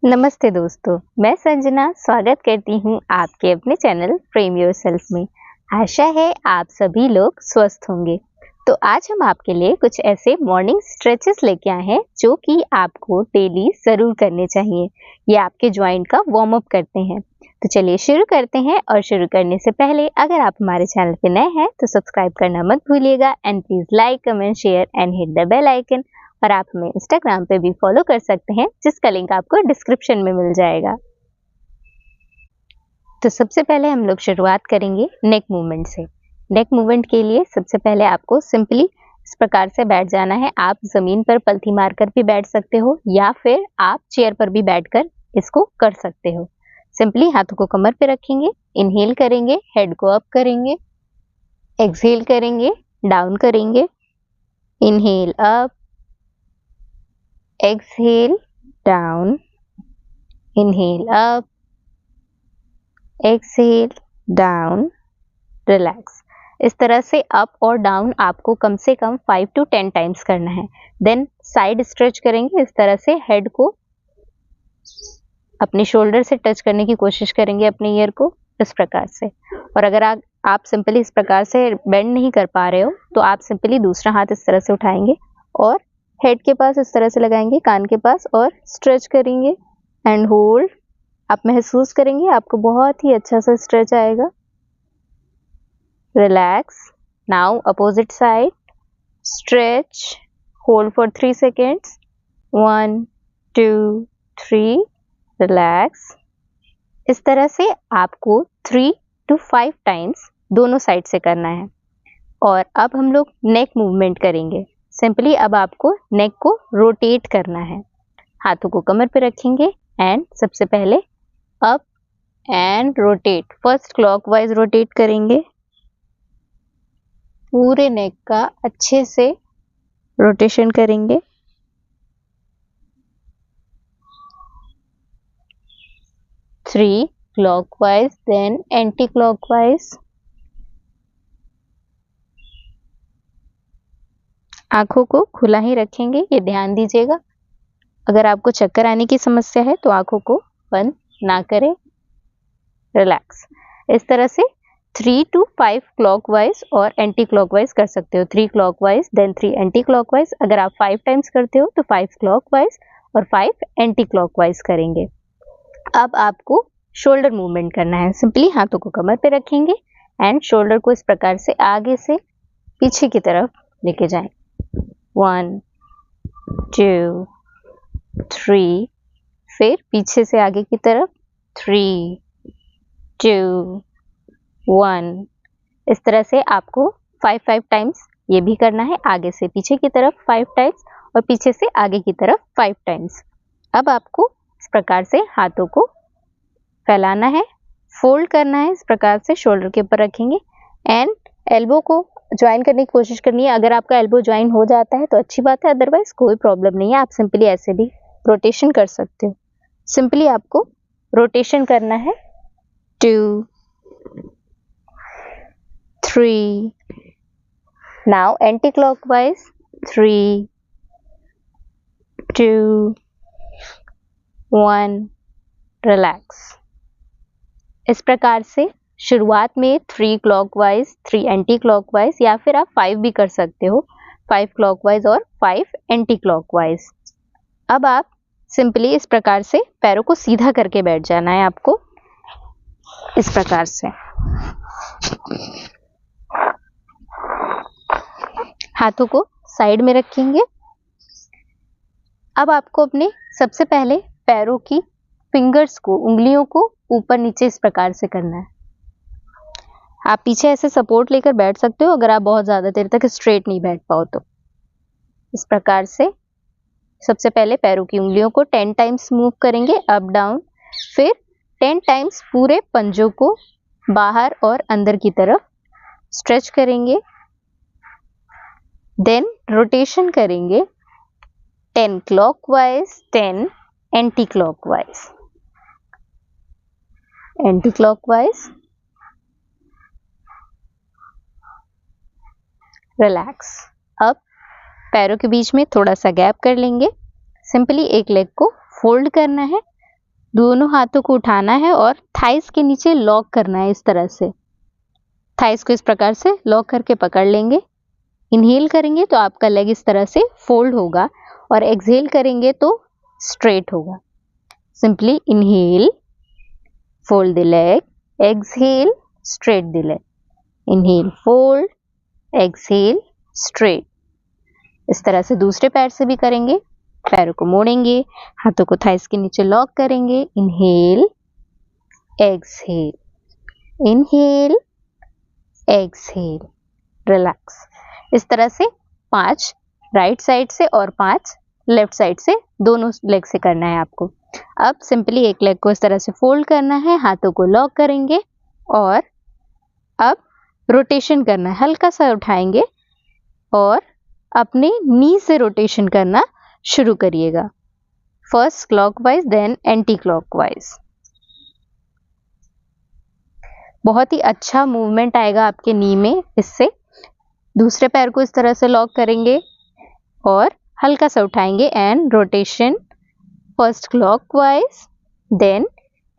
नमस्ते दोस्तों, मैं संजना स्वागत करती हूँ आपके अपने चैनल फ्रेम योरसेल्फ में। आशा है आप सभी लोग स्वस्थ होंगे। तो आज हम आपके लिए कुछ ऐसे मॉर्निंग स्ट्रेचेस लेके आए हैं जो कि आपको डेली ज़रूर करने चाहिए। ये आपके जॉइंट का वार्म अप करते हैं। तो चलिए शुरू करते हैं और शुरू करने से पहले अगर आप हमारे चैनल पे नए हैं तो सब्सक्राइब करना मत भूलिएगा and please like, comment, share and hit the bell icon. और आप हमें इंस्टाग्राम पे भी फॉलो कर सकते हैं जिसका लिंक आपको डिस्क्रिप्शन में मिल जाएगा। तो सबसे पहले हम लोग शुरुआत करेंगे नेक मूवमेंट से। नेक मूवमेंट के लिए सबसे पहले आपको सिंपली इस प्रकार से बैठ जाना है। आप जमीन पर पलथी मारकर भी बैठ सकते हो या फिर आप चेयर पर भी बैठकर इसको कर सकते हो। सिंपली हाथों को कमर पे रखेंगे, इनहेल करेंगे, हेड को अप करेंगे, एक्सहेल करेंगे, डाउन करेंगे, inhale up, exhale down, inhale up, exhale down, relax। इस तरह से अप और डाउन आपको कम से कम 5 to 10 टाइम्स करना है। देन साइड स्ट्रेच करेंगे, इस तरह से हेड को अपने शोल्डर से टच करने की कोशिश करेंगे, अपने ईयर को इस प्रकार से। और अगर आप सिंपली इस प्रकार से बेंड नहीं कर पा रहे हो तो आप सिंपली दूसरा हाथ इस तरह से उठाएंगे और हेड के पास इस तरह से लगाएंगे, कान के पास, और स्ट्रेच करेंगे एंड होल्ड। आप महसूस करेंगे आपको बहुत ही अच्छा सा स्ट्रेच आएगा। Relax. Now opposite side, stretch, hold for 3 seconds, 1 2 3, relax. इस तरह से आपको 3 to 5 टाइम्स दोनों साइड से करना है। और अब हम लोग नेक मूवमेंट करेंगे। सिंपली अब आपको नेक को रोटेट करना है। हाथों को कमर पे रखेंगे एंड सबसे पहले up and rotate. First clockwise rotate करेंगे, पूरे नेक का अच्छे से रोटेशन करेंगे। Three clockwise, then anti clockwise. आंखों को खुला ही रखेंगे, ये ध्यान दीजिएगा। अगर आपको चक्कर आने की समस्या है तो आंखों को बंद ना करें। रिलैक्स। इस तरह से 3 to 5 क्लॉकवाइज और एंटी क्लॉकवाइज कर सकते हो। 3 क्लॉकवाइज देन 3 एंटी क्लॉकवाइज। अगर आप 5 टाइम्स करते हो तो 5 क्लॉकवाइज और 5 एंटी क्लॉकवाइज करेंगे। अब आपको शोल्डर मूवमेंट करना है। सिंपली हाथों को कमर पे रखेंगे एंड शोल्डर को इस प्रकार से आगे से पीछे की तरफ लेके जाएं। 1 2 3, फिर पीछे से आगे की तरफ 3 2 1। इस तरह से आपको 5 टाइम्स ये भी करना है। आगे से पीछे की तरफ 5 टाइम्स और पीछे से आगे की तरफ 5 टाइम्स। अब आपको इस प्रकार से हाथों को फैलाना है, फोल्ड करना है। इस प्रकार से शोल्डर के ऊपर रखेंगे एंड एल्बो को ज्वाइन करने की कोशिश करनी है। अगर आपका एल्बो ज्वाइन हो जाता है तो अच्छी बात है, अदरवाइज कोई प्रॉब्लम नहीं है। आप सिंपली ऐसे भी रोटेशन कर सकते हो। सिंपली आपको रोटेशन करना है। 2 3, नाउ एंटी क्लॉकवाइज। 3 2 1, रिलैक्स। इस प्रकार से शुरुआत में 3 क्लॉकवाइज, 3 एंटी क्लॉकवाइज, या फिर आप 5 भी कर सकते हो। 5 क्लॉकवाइज और 5 एंटी क्लॉकवाइज। अब आप सिंपली इस प्रकार से पैरों को सीधा करके बैठ जाना है आपको, इस प्रकार से। हाथों को साइड में रखेंगे। अब आपको अपने सबसे पहले पैरों की फिंगर्स को, उंगलियों को ऊपर नीचे इस प्रकार से करना है। आप पीछे ऐसे सपोर्ट लेकर बैठ सकते हो अगर आप बहुत ज्यादा देर तक स्ट्रेट नहीं बैठ पाओ तो। इस प्रकार से सबसे पहले पैरों की उंगलियों को 10 टाइम्स मूव करेंगे अप डाउन, फिर 10 टाइम्स पूरे पंजों को बाहर और अंदर की तरफ स्ट्रेच करेंगे। देन रोटेशन करेंगे 10 clockwise, 10 anti clockwise, anti clockwise. Relax. अब पैरों के बीच में थोड़ा सा गैप कर लेंगे। सिंपली एक लेग को फोल्ड करना है दोनों हाथों को उठाना है और थाइस के नीचे लॉक करना है। इस तरह से थाइस को इस प्रकार से लॉक करके पकड़ लेंगे। इनहेल करेंगे तो आपका लेग इस तरह से फोल्ड होगा और एक्सहेल करेंगे तो स्ट्रेट होगा। Simply inhale, fold the leg, exhale, straight the leg, inhale, fold, exhale, straight. इस तरह से दूसरे पैर से भी करेंगे। पैरों को मोड़ेंगे, हाथों को थाइस के नीचे लॉक करेंगे। Inhale, exhale, inhale, exhale, relax. इस तरह से 5 राइट साइड से और 5 लेफ्ट साइड से, दोनों लेग से करना है आपको। अब सिंपली एक लेग को इस तरह से फोल्ड करना है, हाथों को लॉक करेंगे और अब रोटेशन करना है। हल्का सा उठाएंगे और अपने नी से रोटेशन करना शुरू करिएगा। First clockwise, then anti clockwise. बहुत ही अच्छा मूवमेंट आएगा आपके नी में इससे। दूसरे पैर को इस तरह से लॉक करेंगे और हल्का सा उठाएंगे and rotation, first clockwise then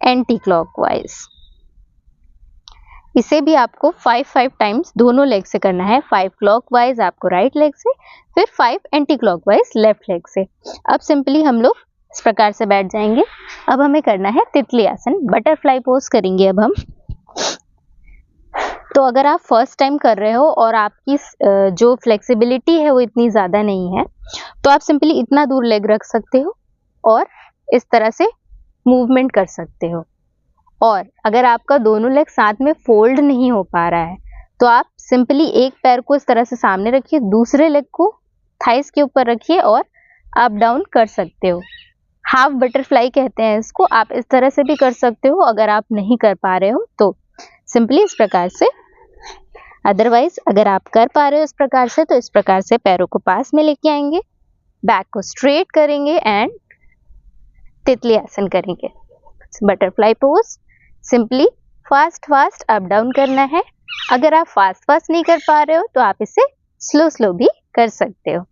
anti clockwise. इसे भी आपको 5 टाइम्स दोनों लेग से करना है। 5 क्लॉकवाइज आपको राइट लेग से, फिर 5 एंटी क्लॉकवाइज लेफ्ट लेग से। अब सिंपली हम लोग इस प्रकार से बैठ जाएंगे। अब हमें करना है तितली आसन, बटरफ्लाई पोज करेंगे अब हम। तो अगर आप फर्स्ट टाइम कर रहे हो और आपकी जो फ्लेक्सिबिलिटी है वो इतनी ज़्यादा नहीं है, तो आप सिंपली इतना दूर लेग रख सकते हो और इस तरह से मूवमेंट कर सकते हो। और अगर आपका दोनों लेग साथ में फोल्ड नहीं हो पा रहा है, तो आप सिंपली एक पैर को इस तरह से सामने रखिए, दूसरे लेग को थाइस के ऊपर रखिए और अप डाउन कर सकते हो। हाफ बटरफ्लाई कहते हैं इसको। आप इस तरह से भी कर सकते हो अगर आप नहीं कर पा रहे हो तो सिंपली इस प्रकार से। अदरवाइज अगर आप कर पा रहे हो इस प्रकार से, तो इस प्रकार से पैरों को पास में लेके आएंगे, बैक को स्ट्रेट करेंगे एंड तितली आसन करेंगे। Butterfly pose simply fast up down करना है। अगर आप फास्ट नहीं कर पा रहे हो तो आप इसे स्लो भी कर सकते हो।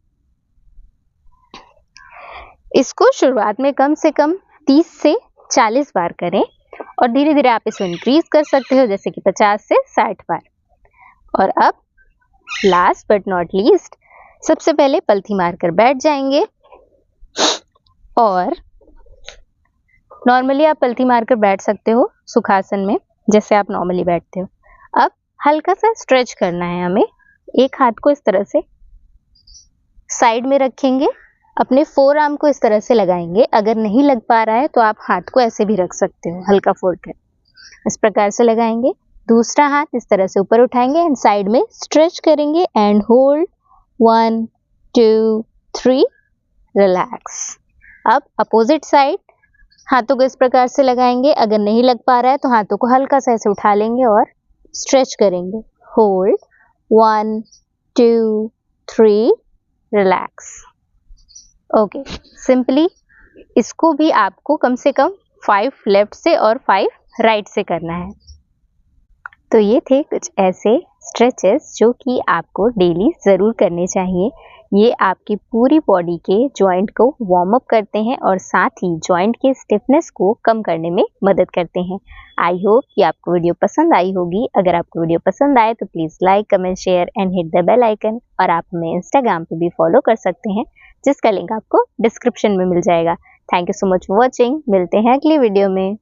इसको शुरुआत में कम से कम 30 से 40 बार करें और धीरे धीरे आप इसको इंक्रीज कर सकते हो, जैसे कि 50 से 60 बार। और अब लास्ट बट नॉट लीस्ट, सबसे पहले पलथी मारकर बैठ जाएंगे और नॉर्मली आप पलथी मारकर बैठ सकते हो सुखासन में, जैसे आप नॉर्मली बैठते हो। अब हल्का सा स्ट्रेच करना है हमें। एक हाथ को इस तरह से साइड में रखेंगे, अपने फोर आर्म को इस तरह से लगाएंगे। अगर नहीं लग पा रहा है तो आप हाथ को ऐसे भी रख सकते हो, हल्का फोल्ड कर इस प्रकार से लगाएंगे। दूसरा हाथ इस तरह से ऊपर उठाएंगे एंड साइड में स्ट्रेच करेंगे एंड होल्ड 1 2 3, रिलैक्स। अब अपोजिट साइड हाथों को इस प्रकार से लगाएंगे। अगर नहीं लग पा रहा है तो हाथों को हल्का सा ऐसे उठा लेंगे और स्ट्रेच करेंगे। Hold 1 2 3, relax. ओके, सिंपली इसको भी आपको कम से कम 5 लेफ्ट से और 5 राइट से करना है। तो ये थे कुछ ऐसे स्ट्रेचेस जो कि आपको डेली ज़रूर करने चाहिए। ये आपकी पूरी बॉडी के जॉइंट को वार्म अप करते हैं और साथ ही जॉइंट के स्टिफनेस को कम करने में मदद करते हैं। आई होप कि आपको वीडियो पसंद आई होगी। अगर आपको वीडियो पसंद आए तो please like, comment, share and hit the bell icon. और आप हमें इंस्टाग्राम पे भी फॉलो कर सकते हैं, जिसका लिंक आपको डिस्क्रिप्शन में मिल जाएगा। Thank you so much for watching. मिलते हैं अगली वीडियो में।